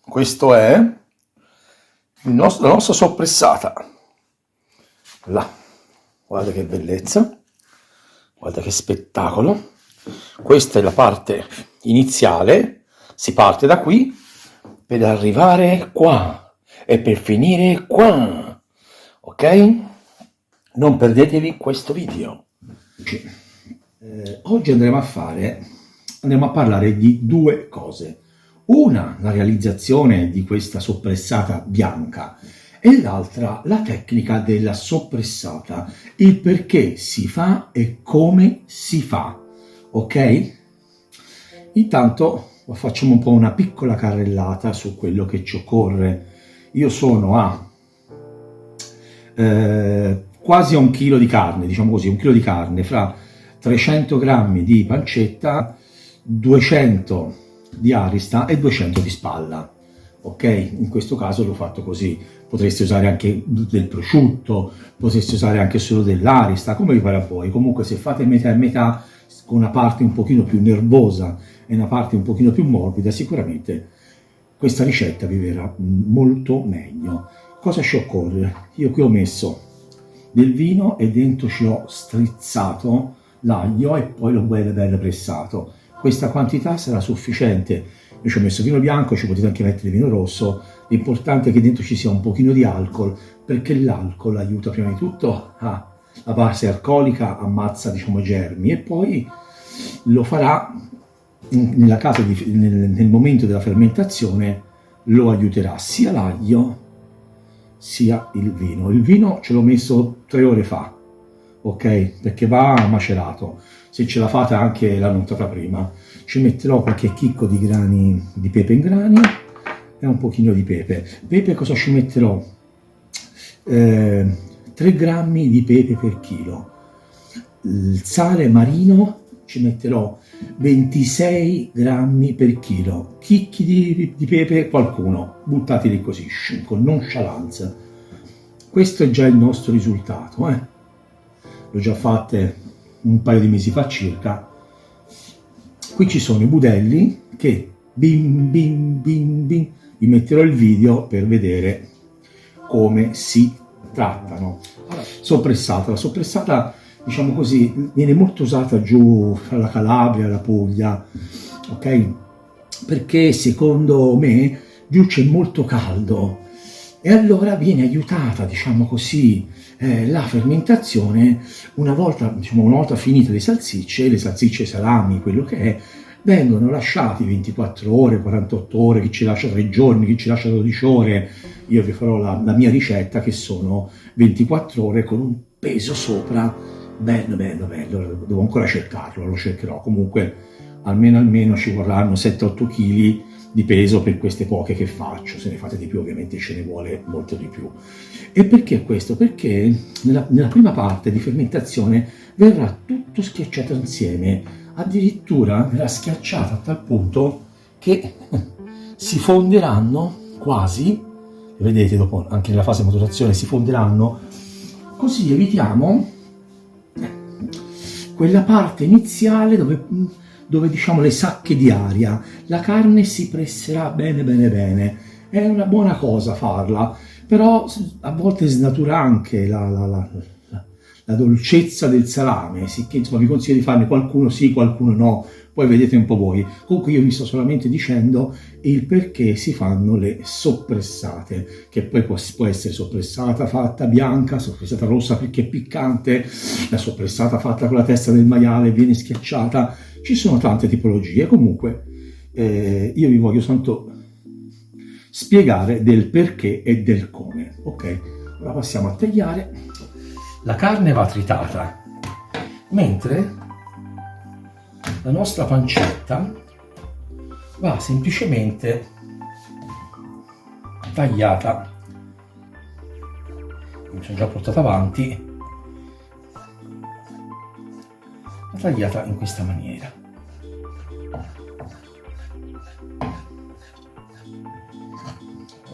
Questo è la nostra soppressata. Là, guarda che bellezza, guarda che spettacolo. Questa è la parte iniziale, si parte da qui per arrivare qua e per finire qua, ok? Non perdetevi questo video. Oggi andremo a parlare di due cose. Una, la realizzazione di questa soppressata bianca, e l'altra, la tecnica della soppressata, il perché si fa e come si fa, ok? Intanto facciamo un po' una piccola carrellata su quello che ci occorre. Io sono a quasi a 1 chilo di carne, diciamo così, 1 chilo di carne, fra 300 grammi di pancetta, 200 di arista e 200 di spalla, ok? In questo caso l'ho fatto così. Potreste usare anche del prosciutto, potreste usare anche solo dell'arista, come vi pare a voi. Comunque se fate metà e metà, con una parte un pochino più nervosa e una parte un pochino più morbida, sicuramente questa ricetta vi verrà molto meglio. Cosa ci occorre? Io qui ho messo del vino e dentro ci ho strizzato l'aglio e poi l'ho bello pressato. Questa quantità sarà sufficiente. Io ci ho messo vino bianco, ci potete anche mettere vino rosso. L'importante è che dentro ci sia un pochino di alcol, perché l'alcol aiuta prima di tutto la base alcolica, ammazza diciamo i germi, e poi lo farà nel momento della fermentazione, lo aiuterà sia l'aglio sia il vino. Il vino ce l'ho messo 3 ore fa, ok? Perché va macerato. Se ce la fate anche la nottata prima, ci metterò qualche chicco di grani di pepe in grani e un pochino di pepe. Pepe cosa ci metterò? 3 grammi di pepe per chilo. Il sale marino ci metterò 26 grammi per chilo. Chicchi di pepe qualcuno, buttateli così, con nonchalance. Questo è già il nostro risultato, L'ho già fatte un paio di mesi fa circa. Qui ci sono i budelli che bim bim bim bim, vi metterò il video per vedere come si trattano. Soppressata, la soppressata diciamo così viene molto usata giù fra la Calabria e la Puglia, ok? Perché secondo me giù c'è molto caldo e allora viene aiutata, diciamo così, la fermentazione una volta finite le salsicce salami, quello che è, vengono lasciati 24 ore, 48 ore, chi ci lascia 3 giorni, chi ci lascia 12 ore. Io vi farò la mia ricetta, che sono 24 ore con un peso sopra bello, devo ancora cercarlo, lo cercherò. Comunque almeno ci vorranno 7-8 kg di peso per queste poche che faccio. Se ne fate di più ovviamente ce ne vuole molto di più. E perché questo? Perché nella prima parte di fermentazione verrà tutto schiacciato insieme, addirittura verrà schiacciato a tal punto che si fonderanno quasi, vedete dopo anche nella fase di maturazione si fonderanno, così evitiamo quella parte iniziale dove diciamo le sacche di aria. La carne si presserà bene, è una buona cosa farla, però a volte snatura anche la dolcezza del salame, sicché insomma vi consiglio di farne qualcuno sì, qualcuno no, poi vedete un po' voi. Comunque io vi sto solamente dicendo il perché si fanno le soppressate, che poi può essere soppressata fatta bianca, soppressata rossa perché è piccante, la soppressata fatta con la testa del maiale viene schiacciata, ci sono tante tipologie. Comunque io vi voglio soltanto spiegare del perché e del come, ok? Ora passiamo a tagliare. La carne va tritata, mentre la nostra pancetta va semplicemente tagliata. Mi sono già portato avanti, la tagliata in questa maniera.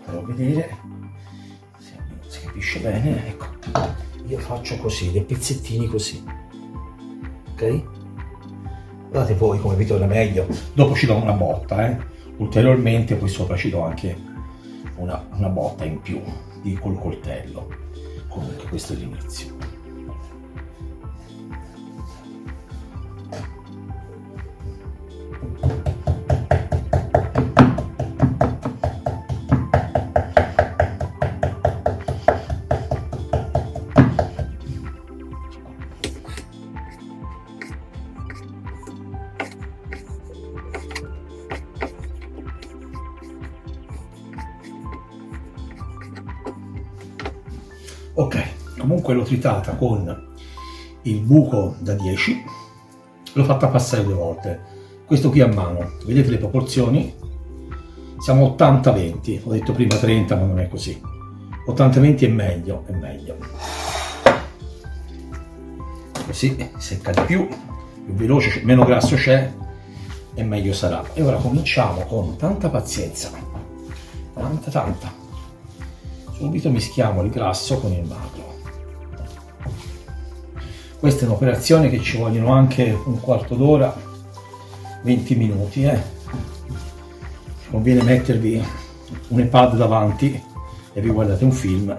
Farò vedere se si capisce bene. Ecco, io faccio così, dei pezzettini così, ok? Guardate voi come vi torna meglio. Dopo ci do una botta, ulteriormente, poi sopra ci do anche una botta in più col coltello. Comunque questo è l'inizio. Ok, comunque l'ho tritata con il buco da 10, l'ho fatta passare 2 volte. Questo qui a mano, vedete le proporzioni? Siamo 80-20, ho detto prima 30 ma non è così. 80-20 è meglio, è meglio. Così secca di più veloce, meno grasso c'è e meglio sarà. E ora cominciamo con tanta pazienza, tanta. Subito mischiamo il grasso con il magro. Questa è un'operazione che ci vogliono anche un quarto d'ora, 20 minuti. Conviene mettervi un iPad davanti e vi guardate un film,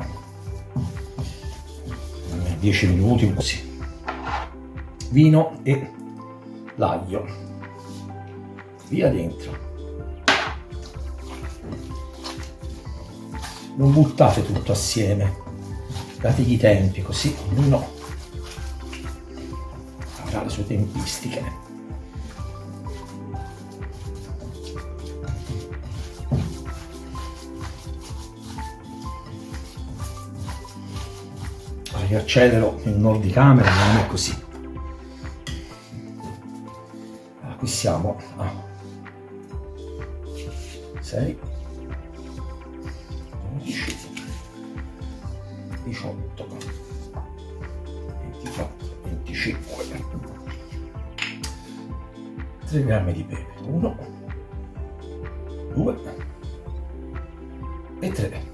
10 minuti così. Vino e l'aglio, via dentro. Non buttate tutto assieme, dategli i tempi, così ognuno avrà le sue tempistiche. Riaccelero in un ordine di camera, ma non è così. Allora, qui siamo a 6, 12, 18, 24, 25, 3 grammi di pepe, 1, 2 e 3.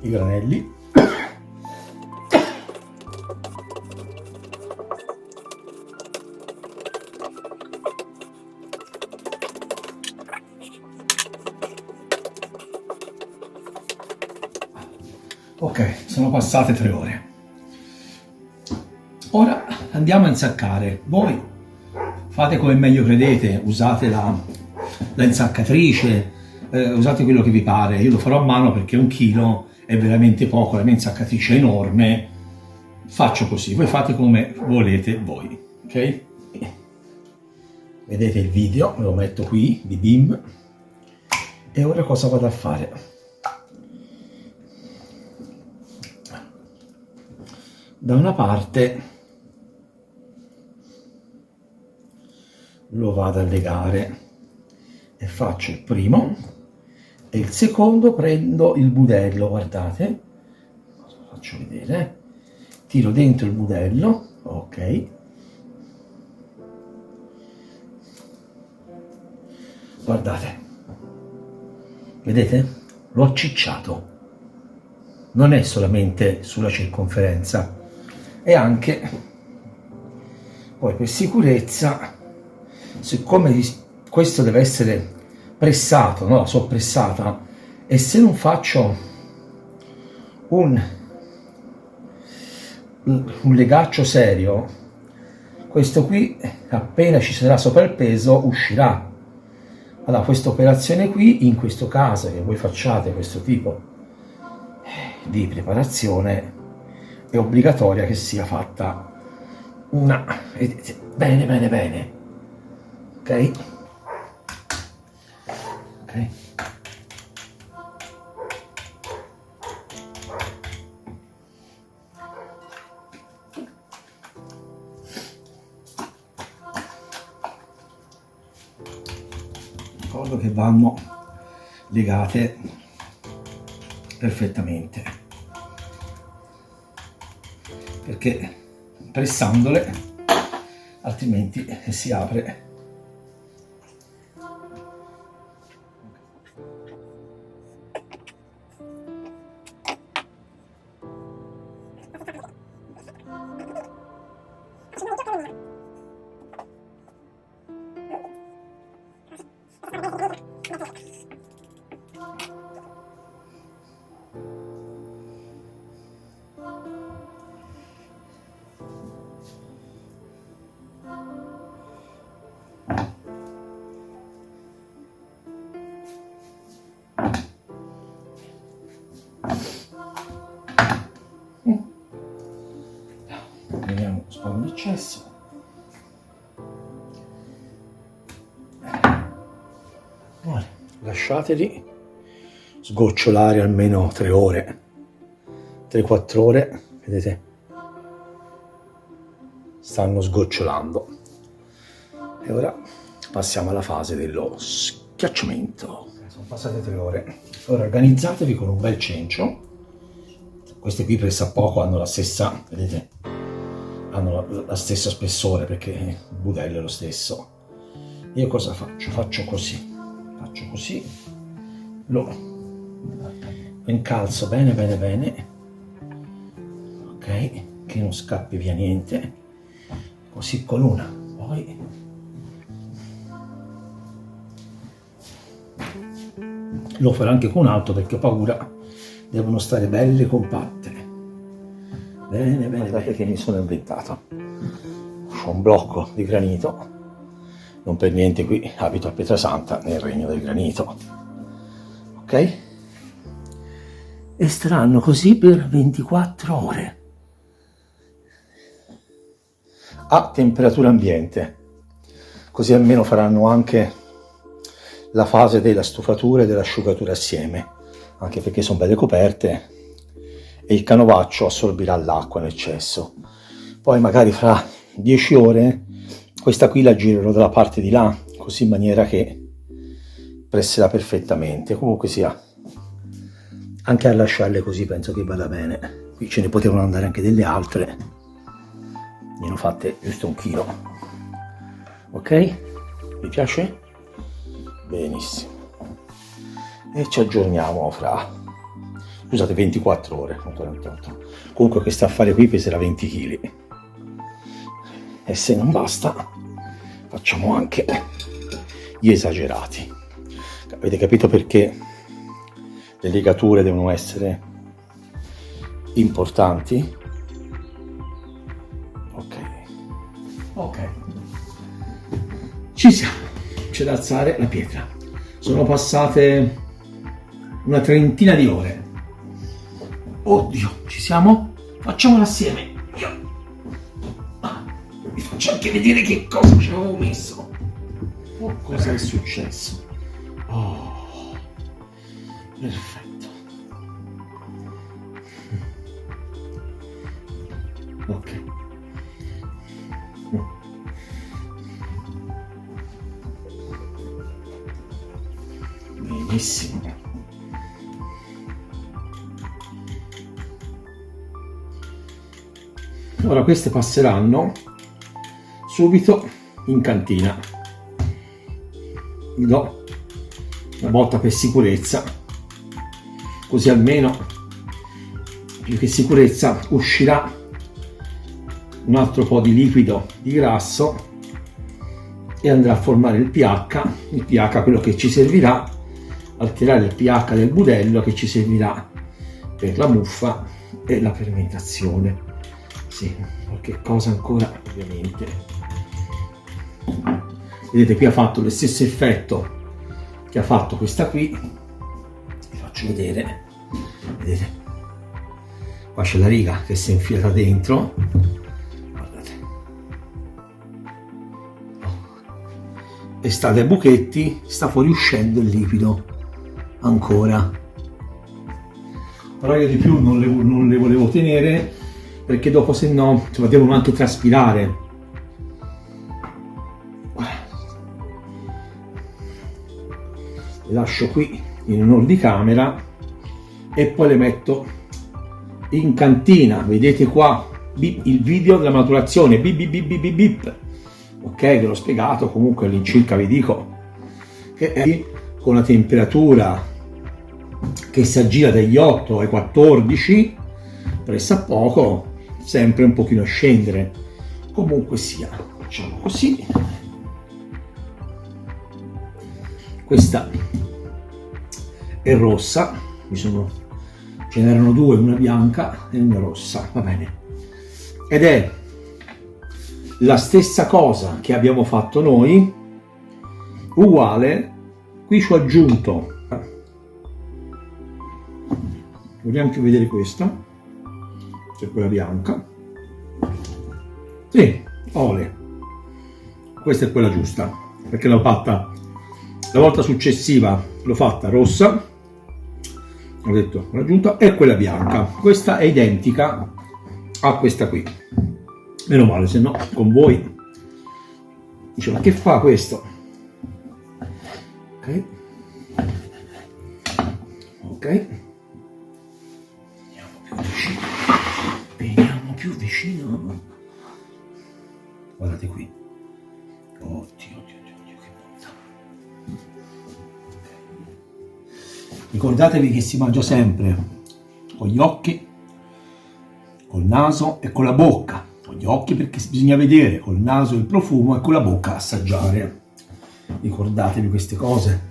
I granelli, ok, sono passate 3 ore. Ora andiamo a insaccare. Voi fate come meglio credete, usate la insaccatrice, usate quello che vi pare. Io lo farò a mano perché 1 chilo è veramente poco, la mia insaccatrice è enorme, faccio così, voi fate come volete voi, ok? Vedete il video, me lo metto qui di BIM. E ora cosa vado a fare? Da una parte lo vado a legare e faccio il primo e il secondo prendo il budello, guardate, lo faccio vedere, tiro dentro il budello, ok, guardate, vedete? L'ho accicciato, non è solamente sulla circonferenza, è anche, poi per sicurezza, siccome questo deve essere pressato, no? La soppressata, e se non faccio un legaccio serio, questo qui appena ci sarà sopra il peso uscirà. Allora questa operazione qui, in questo caso che voi facciate questo tipo di preparazione, è obbligatoria che sia fatta una, vedete, bene, ok? Ok. Ricordo che vanno legate perfettamente, perché pressandole altrimenti si apre. Vediamo un eccesso. Lasciateli sgocciolare almeno 3 ore, 3-4 ore, vedete? Stanno sgocciolando. E ora passiamo alla fase dello schiacciamento. Sono passate 3 ore. Ora organizzatevi con un bel cencio. Queste qui pressappoco hanno la stessa, vedete? Hanno la stessa spessore perché il budello è lo stesso. Io cosa faccio? Faccio così, lo incalzo bene, ok, che non scappi via niente, così con una, poi lo farò anche con un altro perché ho paura, devono stare belle compatte. Bene, guardate che mi sono inventato. Ho un blocco di granito, non per niente qui abito a Pietrasanta nel regno del granito, ok? E staranno così per 24 ore a temperatura ambiente, così almeno faranno anche la fase della stufatura e dell'asciugatura assieme, anche perché sono belle coperte e il canovaccio assorbirà l'acqua in eccesso. Poi magari fra 10 ore questa qui la girerò dalla parte di là, così in maniera che presserà perfettamente. Comunque sia, anche a lasciarle così penso che vada bene. Qui ce ne potevano andare anche delle altre, ne ho fatte giusto 1 chilo. Ok? Vi piace? Benissimo. E ci aggiorniamo fra, scusate, 24 ore, non 48. Comunque questo affare qui peserà 20 kg. E se non basta, facciamo anche gli esagerati. Avete capito perché le legature devono essere importanti? Ok. Ci siamo. C'è da alzare la pietra. Sono passate una trentina di ore. Oddio, ci siamo? Facciamolo assieme. Vi faccio anche vedere che cosa ci avevo messo. Oh, cosa è successo? Oh, perfetto. Ok. Benissimo. Ora queste passeranno subito in cantina. Vi do una botta per sicurezza, così almeno più che sicurezza uscirà un altro po' di liquido di grasso e andrà a formare il pH, quello che ci servirà alterare il pH del budello, che ci servirà per la muffa e la fermentazione. Sì, qualche cosa ancora ovviamente. Vedete, qui ha fatto lo stesso effetto che ha fatto questa qui. Vi faccio vedere. Vedete, qua c'è la riga che si è infilata dentro. Guardate, e sta dai buchetti, sta fuoriuscendo il liquido ancora, però io di più non le volevo tenere perché dopo, se no, devono anche traspirare. Le lascio qui in onore di camera e poi le metto in cantina. Vedete qua il video della maturazione, bip bip bip bip bip. Ok, ve l'ho spiegato, comunque all'incirca vi dico che è con la temperatura che si aggira dagli 8 ai 14, pressa poco, sempre un pochino a scendere. Comunque sia, facciamo così. Questa è rossa, ce n'erano due, una bianca e una rossa, va bene. Ed è la stessa cosa che abbiamo fatto noi, uguale. Qui ci ho aggiunto, vogliamo più vedere questa, c'è quella bianca, sì, olè, questa è quella giusta, perché l'ho fatta la volta successiva, l'ho fatta rossa, ho detto l'ho aggiunta, e quella bianca. Questa è identica a questa qui, meno male, se no con voi dice ma che fa questo? Ok, ok, veniamo più vicino, guardate qui, oddio, che bontà. Ricordatevi che si mangia sempre con gli occhi, col naso e con la bocca. Con gli occhi perché bisogna vedere, col naso il profumo e con la bocca assaggiare. Ricordatevi queste cose.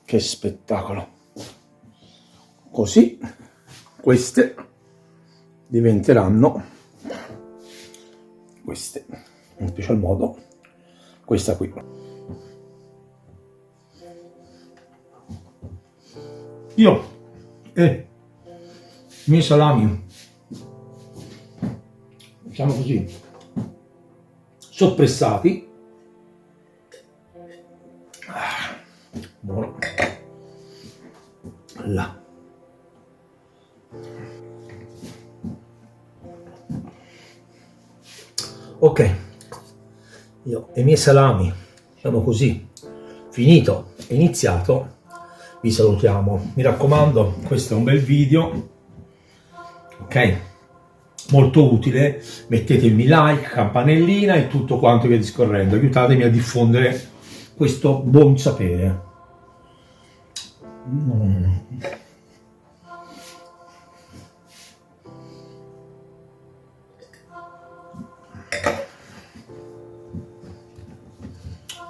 Che spettacolo! Così queste diventeranno queste, in special modo questa qui. Io e i miei salami, diciamo così, soppressati. Buono. Là. Ok, io e i miei salami, diciamo così, finito e iniziato, vi salutiamo. Mi raccomando, questo è un bel video, ok? Molto utile, mettetemi like, campanellina e tutto quanto via discorrendo, aiutatemi a diffondere questo buon sapere.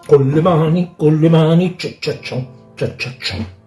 Con le mani, ciao ciao ciao ciao ciao ciao.